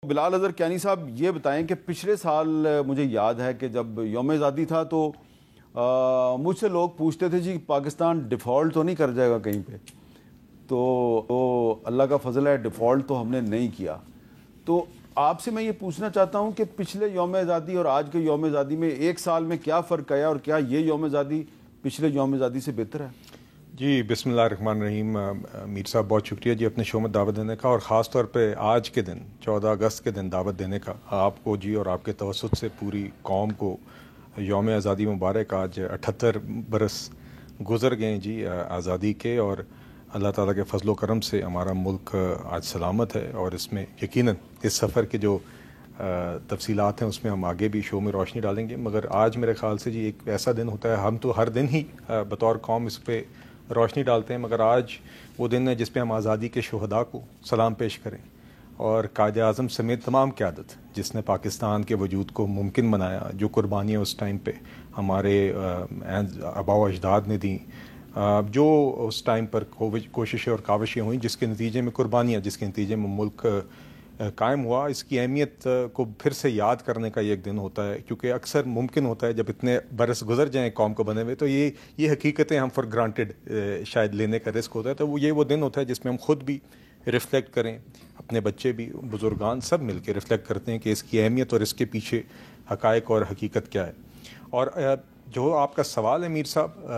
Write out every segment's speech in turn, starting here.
بلال اظہر کیانی صاحب یہ بتائیں کہ پچھلے سال مجھے یاد ہے کہ جب یوم آزادی تھا تو مجھ سے لوگ پوچھتے تھے جی پاکستان ڈیفالٹ تو نہیں کر جائے گا کہیں پہ، تو اللہ کا فضل ہے ڈیفالٹ تو ہم نے نہیں کیا۔ تو آپ سے میں یہ پوچھنا چاہتا ہوں کہ پچھلے یوم آزادی اور آج کے یوم آزادی میں ایک سال میں کیا فرق آیا اور کیا یہ یوم آزادی پچھلے یوم آزادی سے بہتر ہے؟ جی بسم اللہ الرحمن الرحیم۔ میر صاحب بہت شکریہ جی اپنے شو میں دعوت دینے کا، اور خاص طور پہ آج کے دن 14 اگست کے دن دعوت دینے کا آپ کو جی، اور آپ کے توسط سے پوری قوم کو یوم آزادی مبارک۔ آج 78 برس گزر گئے جی آزادی کے، اور اللہ تعالیٰ کے فضل و کرم سے ہمارا ملک آج سلامت ہے، اور اس میں یقیناً اس سفر کے جو تفصیلات ہیں اس میں ہم آگے بھی شو میں روشنی ڈالیں گے، مگر آج میرے خیال سے جی ایک ایسا دن ہوتا ہے، ہم تو ہر دن ہی بطور قوم اس پہ روشنی ڈالتے ہیں، مگر آج وہ دن ہے جس پہ ہم آزادی کے شہداء کو سلام پیش کریں، اور قائد اعظم سمیت تمام قیادت جس نے پاکستان کے وجود کو ممکن بنایا، جو قربانیاں اس ٹائم پہ ہمارے آباء و اجداد نے دیں، جو اس ٹائم پر کوششیں اور کاوشیں ہوئیں جس کے نتیجے میں قربانیاں، جس کے نتیجے میں ملک قائم ہوا، اس کی اہمیت کو پھر سے یاد کرنے کا یہ ایک دن ہوتا ہے، کیونکہ اکثر ممکن ہوتا ہے جب اتنے برس گزر جائیں قوم کو بنے ہوئے تو یہ حقیقتیں ہم فار گرانٹیڈ شاید لینے کا رسک ہوتا ہے، تو وہ دن ہوتا ہے جس میں ہم خود بھی ریفلیکٹ کریں، اپنے بچے بھی، بزرگان سب مل کے ریفلیکٹ کرتے ہیں کہ اس کی اہمیت اور اس کے پیچھے حقائق اور حقیقت کیا ہے۔ اور جو آپ کا سوال ہے میر صاحب،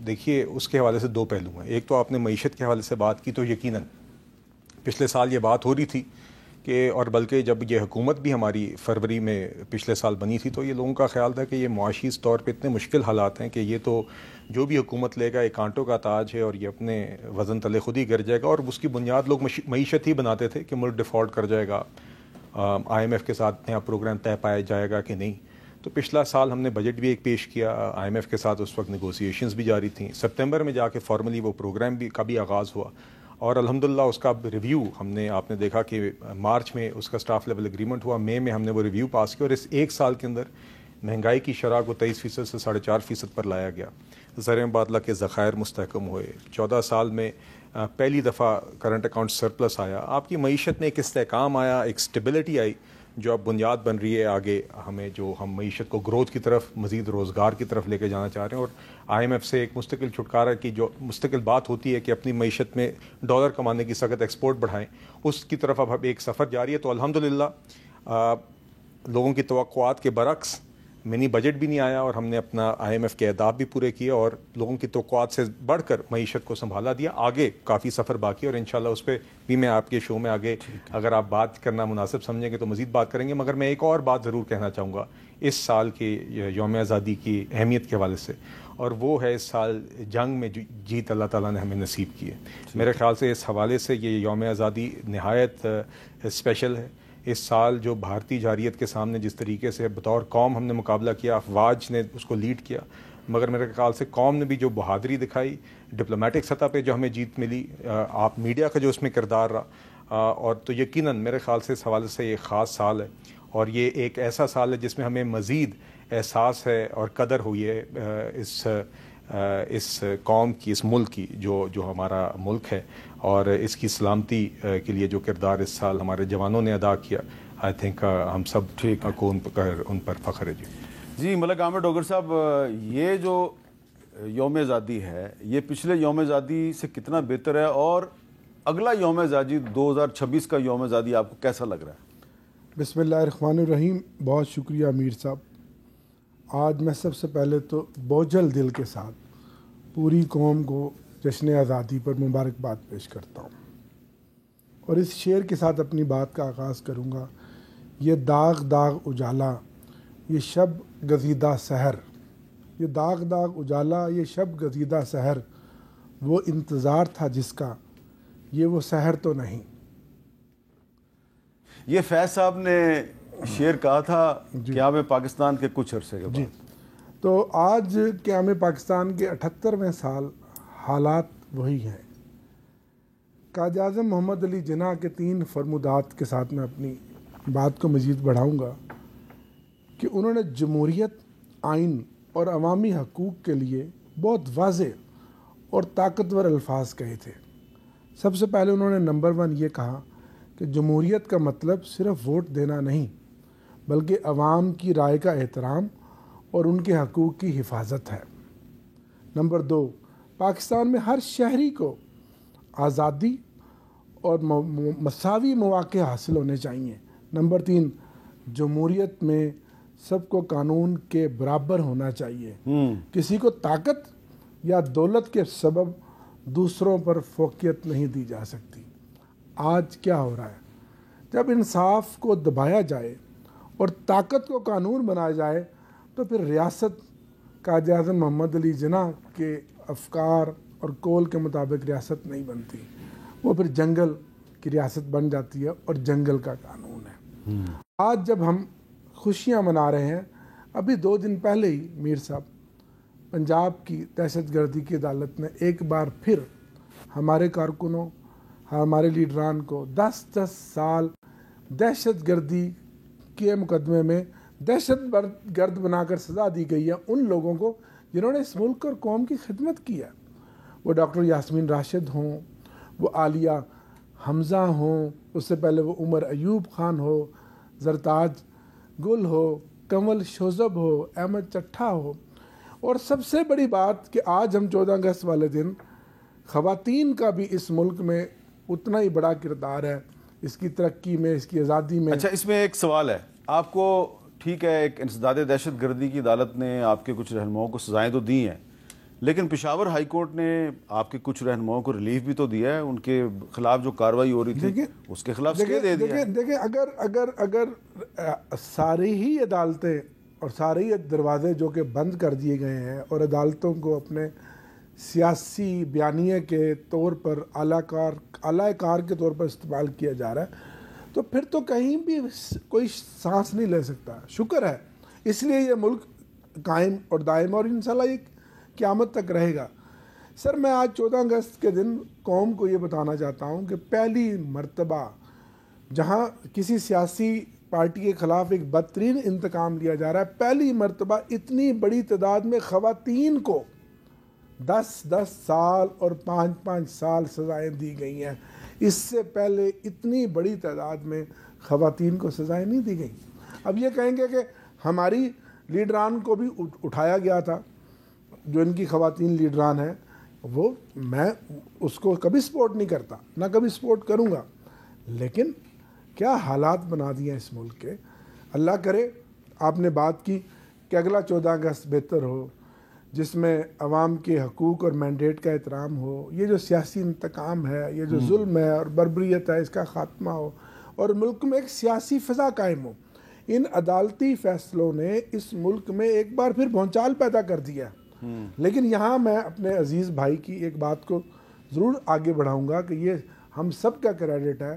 دیکھیے اس کے حوالے سے دو پہلو ہیں۔ ایک تو آپ نے معیشت کے حوالے سے بات کی، تو یقیناً پچھلے سال یہ بات ہو رہی تھی کہ، اور بلکہ جب یہ حکومت بھی ہماری فروری میں پچھلے سال بنی تھی تو یہ لوگوں کا خیال تھا کہ یہ معاشی طور پہ اتنے مشکل حالات ہیں کہ یہ تو جو بھی حکومت لے گا ایک کانٹوں کا تاج ہے، اور یہ اپنے وزن تلے خود ہی گر جائے گا، اور اس کی بنیاد لوگ معیشت ہی بناتے تھے کہ ملک ڈیفالٹ کر جائے گا، آئی ایم ایف کے ساتھ نیا پروگرام طے پایا جائے گا کہ نہیں۔ تو پچھلا سال ہم نے بجٹ بھی ایک پیش کیا، آئی ایم ایف کے ساتھ اس وقت نیگوسیشنز بھی جاری تھیں، سپتمبر میں جا کے فارملی وہ پروگرام بھی کا بھی آغاز ہوا، اور الحمدللہ اس کا ریویو ہم نے، آپ نے دیکھا کہ مارچ میں اس کا سٹاف لیول اگریمنٹ ہوا، مئی میں ہم نے وہ ریویو پاس کیا، اور اس ایک سال کے اندر مہنگائی کی شرح کو 23% سے 4.5% پر لایا گیا، زر مبادلہ کے ذخائر مستحکم ہوئے، 14 سال میں پہلی دفعہ کرنٹ اکاؤنٹ سرپلس آیا، آپ کی معیشت میں ایک استحکام آیا، ایک سٹیبلٹی آئی جو اب بنیاد بن رہی ہے آگے ہمیں، جو ہم معیشت کو گروتھ کی طرف، مزید روزگار کی طرف لے کے جانا چاہ رہے ہیں، اور آئی ایم ایف سے ایک مستقل چھٹکارا کی جو مستقل بات ہوتی ہے کہ اپنی معیشت میں ڈالر کمانے کی سخت ایکسپورٹ بڑھائیں، اس کی طرف اب ایک سفر جاری ہے۔ تو الحمدللہ لوگوں کی توقعات کے برعکس منی بجٹ بھی نہیں آیا، اور ہم نے اپنا آئی ایم ایف کے اہداف بھی پورے کیے، اور لوگوں کی توقعات سے بڑھ کر معیشت کو سنبھالا دیا۔ آگے کافی سفر باقی ہے، اور انشاءاللہ اس پہ بھی میں آپ کے شو میں آگے اگر آپ بات کرنا مناسب سمجھیں گے تو مزید بات کریں گے، مگر میں ایک اور بات ضرور کہنا چاہوں گا اس سال کے یوم آزادی کی اہمیت کے حوالے سے، اور وہ ہے اس سال جنگ میں جیت اللہ تعالیٰ نے ہمیں نصیب کی ہے۔ میرے خیال سے اس حوالے سے یہ یوم آزادی نہایت اسپیشل ہے۔ اس سال جو بھارتی جارحیت کے سامنے جس طریقے سے بطور قوم ہم نے مقابلہ کیا، افواج نے اس کو لیڈ کیا، مگر میرے خیال سے قوم نے بھی جو بہادری دکھائی، ڈپلومیٹک سطح پہ جو ہمیں جیت ملی، آپ میڈیا کا جو اس میں کردار رہا، اور تو یقیناً میرے خیال سے اس حوالے سے یہ خاص سال ہے، اور یہ ایک ایسا سال ہے جس میں ہمیں مزید احساس ہے اور قدر ہوئی ہے اس قوم کی، اس ملک کی، جو ہمارا ملک ہے، اور اس کی سلامتی کے لیے جو کردار اس سال ہمارے جوانوں نے ادا کیا، آئی تھنک ہم سب کو ان پر فخر ہے جی۔ جی ملک عامر ڈوگر صاحب، یہ جو یوم آزادی ہے یہ پچھلے یوم آزادی سے کتنا بہتر ہے، اور اگلا یوم آزادی 2026 کا یوم آزادی آپ کو کیسا لگ رہا ہے؟ بسم اللہ الرحمن الرحیم۔ بہت شکریہ امیر صاحب۔ آج میں سب سے پہلے تو بوجھل دل کے ساتھ پوری قوم کو جشن آزادی پر مبارکباد پیش کرتا ہوں، اور اس شعر کے ساتھ اپنی بات کا آغاز کروں گا۔ یہ داغ داغ اجالا، یہ شب گزیدہ سحر، یہ داغ داغ اجالا، یہ شب گزیدہ سحر، وہ انتظار تھا جس کا، یہ وہ سحر تو نہیں۔ یہ فیض صاحب نے شعر کہا تھا قیام پاکستان کے کچھ عرصے کے بعد۔ جی، تو آج قیام پاکستان کے 78ویں سال حالات وہی ہیں۔ قائد اعظم محمد علی جناح کے 3 فرمودات کے ساتھ میں اپنی بات کو مزید بڑھاؤں گا کہ انہوں نے جمہوریت، آئین اور عوامی حقوق کے لیے بہت واضح اور طاقتور الفاظ کہے تھے۔ سب سے پہلے انہوں نے نمبر 1 یہ کہا کہ جمہوریت کا مطلب صرف ووٹ دینا نہیں بلکہ عوام کی رائے کا احترام اور ان کے حقوق کی حفاظت ہے۔ نمبر 2، پاکستان میں ہر شہری کو آزادی اور مساوی مواقع حاصل ہونے چاہیے۔ نمبر 3، جمہوریت میں سب کو قانون کے برابر ہونا چاہیے، کسی کو طاقت یا دولت کے سبب دوسروں پر فوقیت نہیں دی جا سکتی۔ آج کیا ہو رہا ہے؟ جب انصاف کو دبایا جائے اور طاقت کو قانون بنایا جائے تو پھر ریاست قائد اعظم محمد علی جناح کے افکار اور قول کے مطابق ریاست نہیں بنتی، وہ پھر جنگل کی ریاست بن جاتی ہے اور جنگل کا قانون ہے۔ آج جب ہم خوشیاں منا رہے ہیں، ابھی 2 دن پہلے ہی میر صاحب پنجاب کی دہشت گردی کی عدالت نے ایک بار پھر ہمارے کارکنوں، ہمارے لیڈران کو 10 سال دہشت گردی کے مقدمے میں دہشت گرد بنا کر سزا دی گئی ہے ان لوگوں کو جنہوں نے اس ملک اور قوم کی خدمت کی ہے، وہ ڈاکٹر یاسمین راشد ہوں، وہ عالیہ حمزہ ہوں، اس سے پہلے وہ عمر ایوب خان ہو، زرتاج گل ہو، کنول شوذب ہو، احمد چٹھا ہو، اور سب سے بڑی بات کہ آج ہم 14 اگست والے دن خواتین کا بھی اس ملک میں اتنا ہی بڑا کردار ہے، اس کی ترقی میں، اس کی آزادی میں۔ اچھا، اس میں ایک سوال ہے آپ کو، ٹھیک ہے ایک انسداد دہشت گردی کی عدالت نے آپ کے کچھ رہنماؤں کو سزائیں تو دی ہیں، لیکن پشاور ہائی کورٹ نے آپ کے کچھ رہنماؤں کو ریلیف بھی تو دیا ہے، ان کے خلاف جو کارروائی ہو رہی تھی اس کے خلاف اسٹے دے دیا۔ دیکھیں اگر ساری ہی عدالتیں اور سارے ہی دروازے جو کہ بند کر دیے گئے ہیں اور عدالتوں کو اپنے سیاسی بیانیے کے طور پر اعلی کار کے طور پر استعمال کیا جا رہا ہے تو پھر تو کہیں بھی کوئی سانس نہیں لے سکتا۔ شکر ہے، اس لیے یہ ملک قائم اور دائم اور انشاءاللہ یہ قیامت تک رہے گا۔ سر، میں آج 14 اگست کے دن قوم کو یہ بتانا چاہتا ہوں کہ پہلی مرتبہ جہاں کسی سیاسی پارٹی کے خلاف ایک بدترین انتقام لیا جا رہا ہے، پہلی مرتبہ اتنی بڑی تعداد میں خواتین کو 10 سال اور 5 سال سزائیں دی گئی ہیں۔ اس سے پہلے اتنی بڑی تعداد میں خواتین کو سزائیں نہیں دی گئیں۔ اب یہ کہیں گے کہ ہماری لیڈران کو بھی اٹھایا گیا تھا، جو ان کی خواتین لیڈران ہیں، وہ میں اس کو کبھی سپورٹ نہیں کرتا، نہ کبھی سپورٹ کروں گا، لیکن کیا حالات بنا دیے ہیں اس ملک کے۔ اللہ کرے، آپ نے بات کی کہ اگلا 14 اگست بہتر ہو، جس میں عوام کے حقوق اور مینڈیٹ کا احترام ہو، یہ جو سیاسی انتقام ہے، یہ جو ظلم ہے اور بربریت ہے، اس کا خاتمہ ہو اور ملک میں ایک سیاسی فضا قائم ہو۔ ان عدالتی فیصلوں نے اس ملک میں ایک بار پھر بھونچال پیدا کر دیا، لیکن یہاں میں اپنے عزیز بھائی کی ایک بات کو ضرور آگے بڑھاؤں گا کہ یہ ہم سب کا کریڈٹ ہے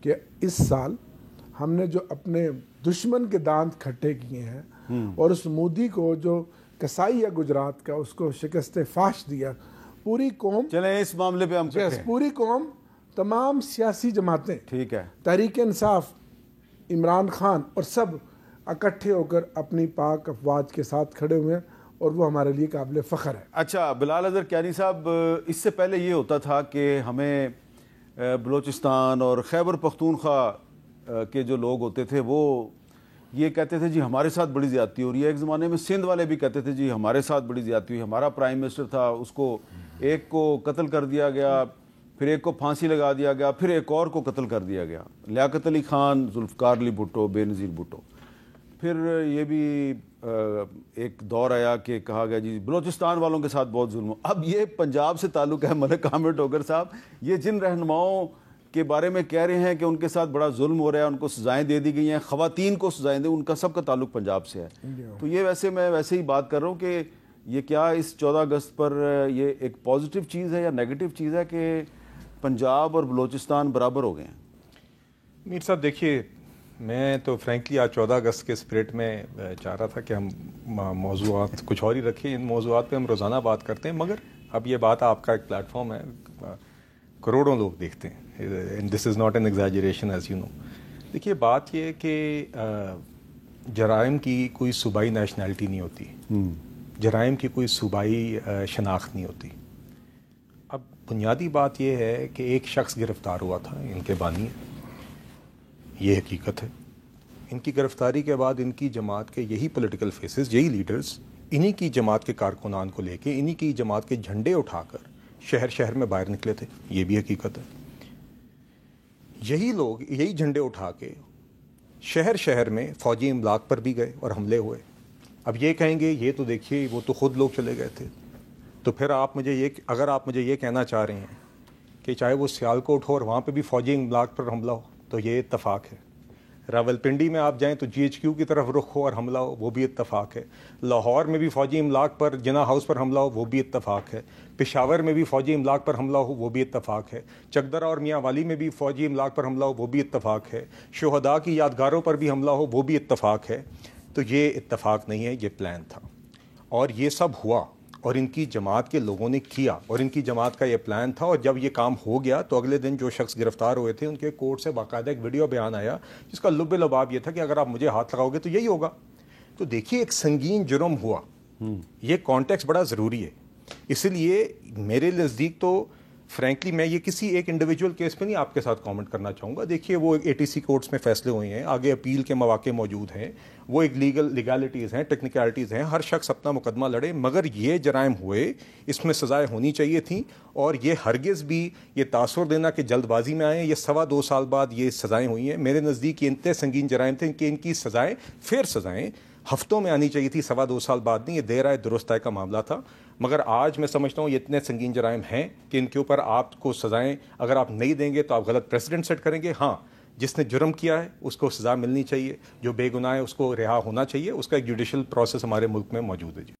کہ اس سال ہم نے جو اپنے دشمن کے دانت کھٹے کیے ہیں اور اس مودی کو جو کسائی ہے گجرات کا، اس کو شکست فاش دیا، پوری قوم، چلیں اس معاملے پہ ہم کہتے ہیں، پوری قوم، تمام سیاسی جماعتیں، ٹھیک ہے، تحریک انصاف، عمران خان اور سب اکٹھے ہو کر اپنی پاک افواج کے ساتھ کھڑے ہوئے ہیں اور وہ ہمارے لیے قابل فخر ہے۔ اچھا بلال اظہر کیانی صاحب، اس سے پہلے یہ ہوتا تھا کہ ہمیں بلوچستان اور خیبر پختونخوا کے جو لوگ ہوتے تھے وہ یہ کہتے تھے جی ہمارے ساتھ بڑی زیادتی ہو رہی ہے۔ ایک زمانے میں سندھ والے بھی کہتے تھے جی ہمارے ساتھ بڑی زیادتی ہوئی، ہمارا پرائم منسٹر تھا، اس کو ایک کو قتل کر دیا گیا، پھر ایک کو پھانسی لگا دیا گیا، پھر ایک اور کو قتل کر دیا گیا، لیاقت علی خان، ذوالفقار علی بھٹو، بے نظیر بھٹو۔ پھر یہ بھی ایک دور آیا کہ کہا گیا جی بلوچستان والوں کے ساتھ بہت ظلم ہو۔ اب یہ پنجاب سے تعلق ہے، ملک عامر ٹوکر صاحب، یہ جن رہنماؤں کے بارے میں کہہ رہے ہیں کہ ان کے ساتھ بڑا ظلم ہو رہا ہے، ان کو سزائیں دے دی گئی ہیں، خواتین کو سزائیں دیں، ان کا سب کا تعلق پنجاب سے ہے۔ تو یہ میں ویسے ہی بات کر رہا ہوں کہ یہ کیا اس 14 اگست پر یہ ایک پازیٹیو چیز ہے یا نیگیٹو چیز ہے کہ پنجاب اور بلوچستان برابر ہو گئے ہیں؟ میر صاحب دیکھیے، میں تو فرینکلی آج 14 اگست کے اسپرٹ میں چاہ رہا تھا کہ ہم موضوعات کچھ اور ہی رکھیں، ان موضوعات پہ ہم روزانہ بات کرتے ہیں، مگر اب یہ بات آپ کا ایک پلیٹ فارم ہے، کروڑوں لوگ دیکھتے ہیں، and this is not an exaggeration as you know. دیکھیے بات یہ ہے کہ جرائم کی کوئی صوبائی نیشنلٹی نہیں ہوتی، جرائم کی کوئی صوبائی شناخت نہیں ہوتی۔ اب بنیادی بات یہ ہے کہ ایک شخص گرفتار ہوا تھا، ان کے بانی، یہ حقیقت ہے. ان کی گرفتاری کے بعد ان کی جماعت کے یہی پولیٹیکل فیسز، یہی لیڈرز انہی کی جماعت کے کارکنان کو لے کے، انہی کی جماعت کے جھنڈے اٹھا کر شہر شہر میں باہر نکلے تھے. یہ بھی حقیقت ہے. یہی لوگ یہی جھنڈے اٹھا کے شہر شہر میں فوجی املاک پر بھی گئے اور حملے ہوئے. اب یہ کہیں گے یہ تو دیکھیے وہ تو خود لوگ چلے گئے تھے. تو پھر اگر آپ مجھے یہ کہنا چاہ رہے ہیں کہ چاہے وہ سیالکوٹ ہو اور وہاں پہ بھی فوجی املاک پر حملہ ہو تو یہ اتفاق ہے. راولپنڈی میں آپ جائیں تو GHQ کی طرف رخ ہو اور حملہ ہو، وہ بھی اتفاق ہے. لاہور میں بھی فوجی املاک پر جناح ہاؤس پر حملہ ہو، وہ بھی اتفاق ہے. پشاور میں بھی فوجی املاک پر حملہ ہو، وہ بھی اتفاق ہے. چکدرہ اور میاں والی میں بھی فوجی املاک پر حملہ ہو، وہ بھی اتفاق ہے. شہداء کی یادگاروں پر بھی حملہ ہو، وہ بھی اتفاق ہے. تو یہ اتفاق نہیں ہے، یہ پلان تھا اور یہ سب ہوا اور ان کی جماعت کے لوگوں نے کیا اور ان کی جماعت کا یہ پلان تھا. اور جب یہ کام ہو گیا تو اگلے دن جو شخص گرفتار ہوئے تھے ان کے کورٹ سے باقاعدہ ایک ویڈیو بیان آیا جس کا لب لباب یہ تھا کہ اگر آپ مجھے ہاتھ لگاؤ گے تو یہی ہوگا. تو دیکھیے ایک سنگین جرم ہوا. یہ کانٹیکسٹ بڑا ضروری ہے. اس لیے میرے نزدیک تو فرینکلی میں یہ کسی ایک انڈیویجول کیس پہ نہیں آپ کے ساتھ کامنٹ کرنا چاہوں گا. دیکھیے وہ ATC کورٹس میں فیصلے ہوئے ہیں، آگے اپیل کے مواقع موجود ہیں، وہ ایک لیگالٹیز ہیں، ٹیکنیکلٹیز ہیں، ہر شخص اپنا مقدمہ لڑے. مگر یہ جرائم ہوئے، اس میں سزائیں ہونی چاہیے تھیں. اور یہ ہرگز بھی یہ تاثر دینا کہ جلد بازی میں آئیں، یہ 2.25 سال بعد یہ سزائیں ہوئی ہیں. میرے نزدیک یہ اتنے سنگین جرائم تھے کہ ان کی سزائیں فیئر سزائیں ہفتوں میں آنی چاہیے تھی، 2.25 سال بعد نہیں. یہ دیر آئے درست آئے کا معاملہ تھا. مگر آج میں سمجھتا ہوں یہ اتنے سنگین جرائم ہیں کہ ان کے اوپر آپ کو سزائیں اگر آپ نہیں دیں گے تو آپ غلط پریسیڈنٹ سیٹ کریں گے. ہاں، جس نے جرم کیا ہے اس کو سزا ملنی چاہیے، جو بے گناہ ہے اس کو رہا ہونا چاہیے. اس کا ایک جوڈیشل پروسیس ہمارے ملک میں موجود ہے.